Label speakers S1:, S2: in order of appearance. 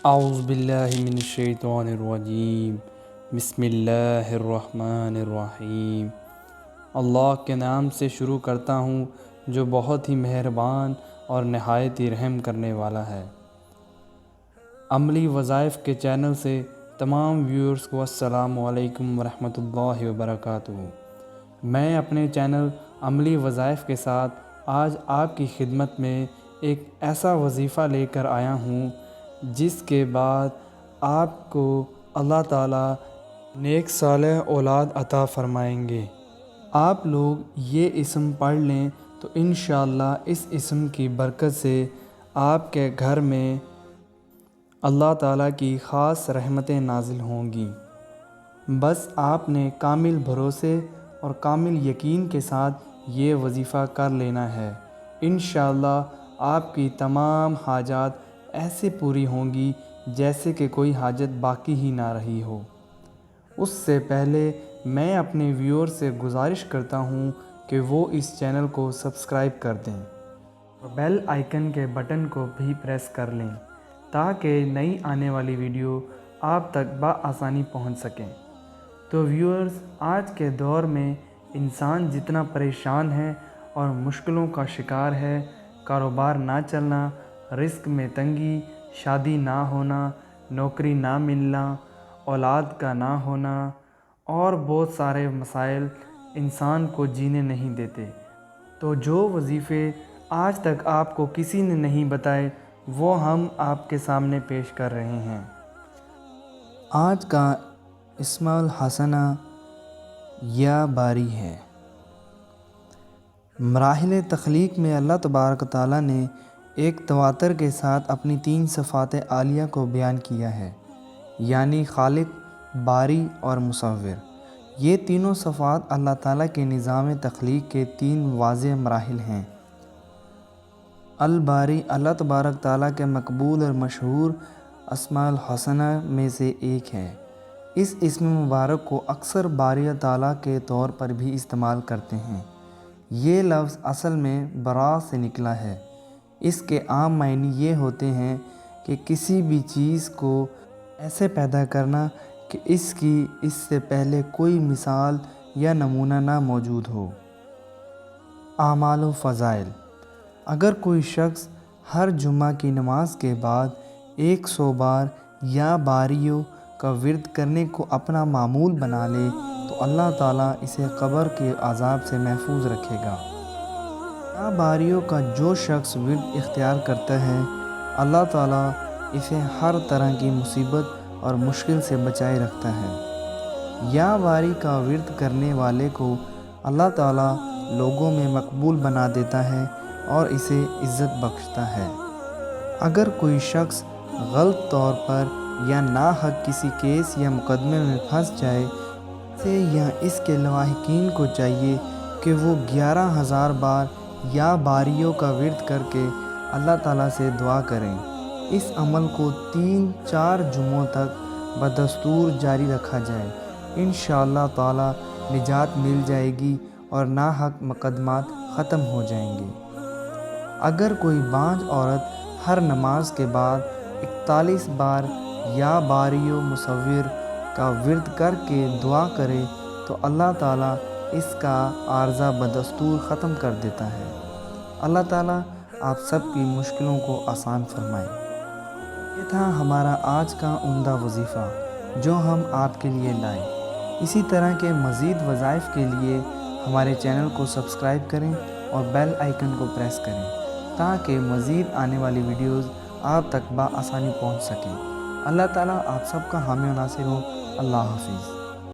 S1: اعوذ باللہ من الشیطان الرجیم، بسم اللہ الرحمن الرحیم۔ اللہ کے نام سے شروع کرتا ہوں جو بہت ہی مہربان اور نہایت ہی رحم کرنے والا ہے۔ عملی وظائف کے چینل سے تمام ویورز کو السلام علیکم ورحمۃ اللہ وبرکاتہ۔ میں اپنے چینل عملی وظائف کے ساتھ آج آپ کی خدمت میں ایک ایسا وظیفہ لے کر آیا ہوں جس کے بعد آپ کو اللہ تعالیٰ نیک صالح اولاد عطا فرمائیں گے۔ آپ لوگ یہ اسم پڑھ لیں تو انشاءاللہ اس اسم کی برکت سے آپ کے گھر میں اللہ تعالیٰ کی خاص رحمتیں نازل ہوں گی۔ بس آپ نے کامل بھروسے اور کامل یقین کے ساتھ یہ وظیفہ کر لینا ہے۔ انشاءاللہ آپ کی تمام حاجات ایسے پوری ہوں گی جیسے کہ کوئی حاجت باقی ہی نہ رہی ہو۔ اس سے پہلے میں اپنے ویور سے گزارش کرتا ہوں کہ وہ اس چینل کو سبسکرائب کر دیں اور بیل آئیکن کے بٹن کو بھی پریس کر لیں تاکہ نئی آنے والی ویڈیو آپ تک بآسانی پہنچ سکیں۔ تو ویورز، آج کے دور میں انسان جتنا پریشان ہے اور مشکلوں کا شکار ہے، کاروبار نہ چلنا، رزق میں تنگی، شادی نہ ہونا، نوکری نہ ملنا، اولاد کا نہ ہونا اور بہت سارے مسائل انسان کو جینے نہیں دیتے، تو جو وظیفے آج تک آپ کو کسی نے نہیں بتائے وہ ہم آپ کے سامنے پیش کر رہے ہیں۔ آج کا اسم الحسنہ یا باری ہے۔ مراحل تخلیق میں اللہ تبارک تعالیٰ نے ایک تواتر کے ساتھ اپنی 3 صفات عالیہ کو بیان کیا ہے، یعنی خالق، باری اور مصور۔ یہ تینوں صفات اللہ تعالیٰ کے نظام تخلیق کے 3 واضح مراحل ہیں۔ الباری اللہ تبارک تعالیٰ کے مقبول اور مشہور اسماء الحسنہ میں سے ایک ہے۔ اس اسم مبارک کو اکثر باری تعالیٰ کے طور پر بھی استعمال کرتے ہیں۔ یہ لفظ اصل میں برا سے نکلا ہے۔ اس کے عام معنی یہ ہوتے ہیں کہ کسی بھی چیز کو ایسے پیدا کرنا کہ اس کی اس سے پہلے کوئی مثال یا نمونہ نہ موجود ہو۔ اعمال و فضائل: اگر کوئی شخص ہر جمعہ کی نماز کے بعد 100 بار یا باریوں کا ورد کرنے کو اپنا معمول بنا لے تو اللہ تعالیٰ اسے قبر کے عذاب سے محفوظ رکھے گا۔ یا باریوں کا جو شخص ورد اختیار کرتا ہے اللہ تعالیٰ اسے ہر طرح کی مصیبت اور مشکل سے بچائے رکھتا ہے۔ یا باری کا ورد کرنے والے کو اللہ تعالیٰ لوگوں میں مقبول بنا دیتا ہے اور اسے عزت بخشتا ہے۔ اگر کوئی شخص غلط طور پر یا ناحق کسی کیس یا مقدمے میں پھنس جائے اسے یا اس کے لواحقین کو چاہیے کہ وہ 11,000 بار یا باریوں کا ورد کر کے اللہ تعالیٰ سے دعا کریں۔ اس عمل کو 3-4 جمعوں تک بدستور جاری رکھا جائے، انشاءاللہ تعالیٰ نجات مل جائے گی اور ناحق مقدمات ختم ہو جائیں گے۔ اگر کوئی بانجھ عورت ہر نماز کے بعد 41 بار یا باریوں مصور کا ورد کر کے دعا کرے تو اللہ تعالیٰ اس کا عارضہ بدستور ختم کر دیتا ہے۔ اللہ تعالیٰ آپ سب کی مشکلوں کو آسان فرمائے۔ یہ تھا ہمارا آج کا عمدہ وظیفہ جو ہم آپ کے لیے لائے۔ اسی طرح کے مزید وظائف کے لیے ہمارے چینل کو سبسکرائب کریں اور بیل آئیکن کو پریس کریں تاکہ مزید آنے والی ویڈیوز آپ تک بآسانی پہنچ سکیں۔ اللہ تعالیٰ آپ سب کا حامی و ناصر ہو۔ اللہ حافظ۔